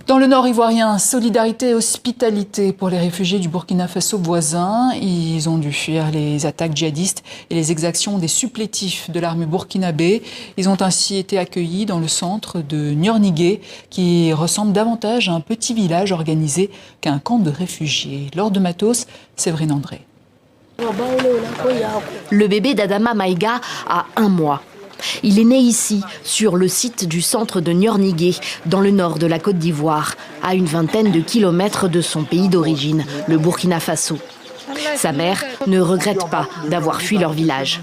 Dans le nord ivoirien, solidarité et hospitalité pour les réfugiés du Burkina Faso voisin. Ils ont dû fuir les attaques djihadistes et les exactions des supplétifs de l'armée burkinabé. Ils ont ainsi été accueillis dans le centre de Niornigué, qui ressemble davantage à un petit village organisé qu'à un camp de réfugiés. Laure de Matos, Séverine André. Le bébé d'Adama Maïga a 1 mois. Il est né ici, sur le site du centre de Niornigué, dans le nord de la Côte d'Ivoire, à une vingtaine de kilomètres de son pays d'origine, le Burkina Faso. Sa mère ne regrette pas d'avoir fui leur village.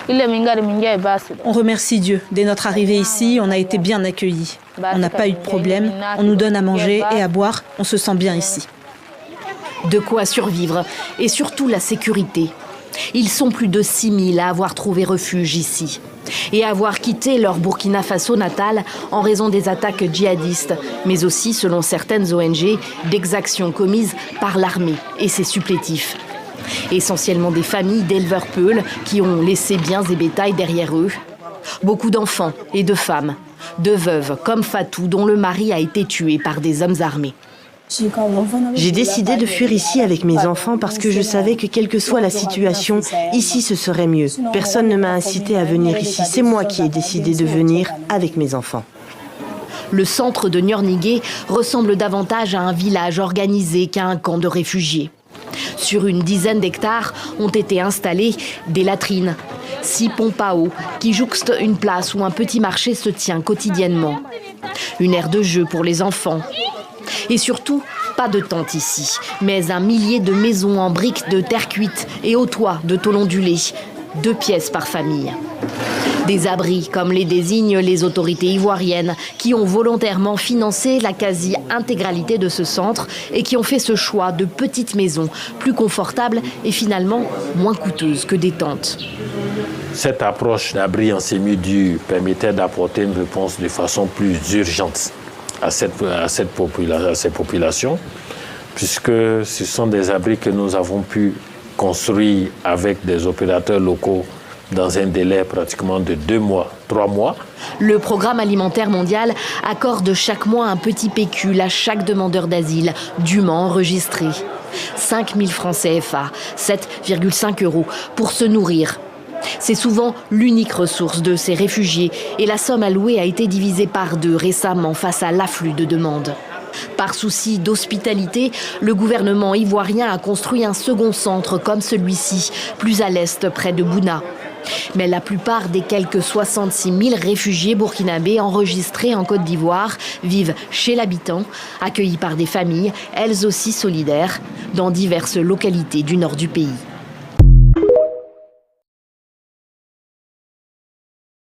On remercie Dieu. Dès notre arrivée ici, on a été bien accueillis. On n'a pas eu de problème, on nous donne à manger et à boire, on se sent bien ici. De quoi survivre et surtout la sécurité. Ils sont plus de 6 000 à avoir trouvé refuge ici et à avoir quitté leur Burkina Faso natal en raison des attaques djihadistes, mais aussi, selon certaines ONG, d'exactions commises par l'armée et ses supplétifs. Essentiellement des familles d'éleveurs peuls qui ont laissé biens et bétail derrière eux. Beaucoup d'enfants et de femmes, de veuves comme Fatou, dont le mari a été tué par des hommes armés. J'ai décidé de fuir ici avec mes enfants parce que je savais que quelle que soit la situation, ici ce serait mieux. Personne ne m'a incité à venir ici. C'est moi qui ai décidé de venir avec mes enfants. Le centre de Niornigué ressemble davantage à un village organisé qu'à un camp de réfugiés. Sur une dizaine d'hectares ont été installées des latrines, 6 pompes à eau qui jouxtent une place où un petit marché se tient quotidiennement. Une aire de jeu pour les enfants. Et surtout, pas de tente ici, mais un millier de maisons en briques de terre cuite et au toit de tôle ondulée, 2 pièces par famille. Des abris, comme les désignent les autorités ivoiriennes, qui ont volontairement financé la quasi-intégralité de ce centre et qui ont fait ce choix de petites maisons, plus confortables et finalement moins coûteuses que des tentes. Cette approche d'abri en semi-dur permettait d'apporter une réponse de façon plus urgente à cette population, puisque ce sont des abris que nous avons pu construire avec des opérateurs locaux dans un délai pratiquement de 2 mois, 3 mois. Le Programme alimentaire mondial accorde chaque mois un petit pécule à chaque demandeur d'asile, dûment enregistré. 5 000 francs CFA, 7,5 € pour se nourrir. C'est souvent l'unique ressource de ces réfugiés et la somme allouée a été divisée par 2 récemment face à l'afflux de demandes. Par souci d'hospitalité, le gouvernement ivoirien a construit un second centre comme celui-ci, plus à l'est, près de Bouna. Mais la plupart des quelques 66 000 réfugiés burkinabés enregistrés en Côte d'Ivoire vivent chez l'habitant, accueillis par des familles, elles aussi solidaires, dans diverses localités du nord du pays.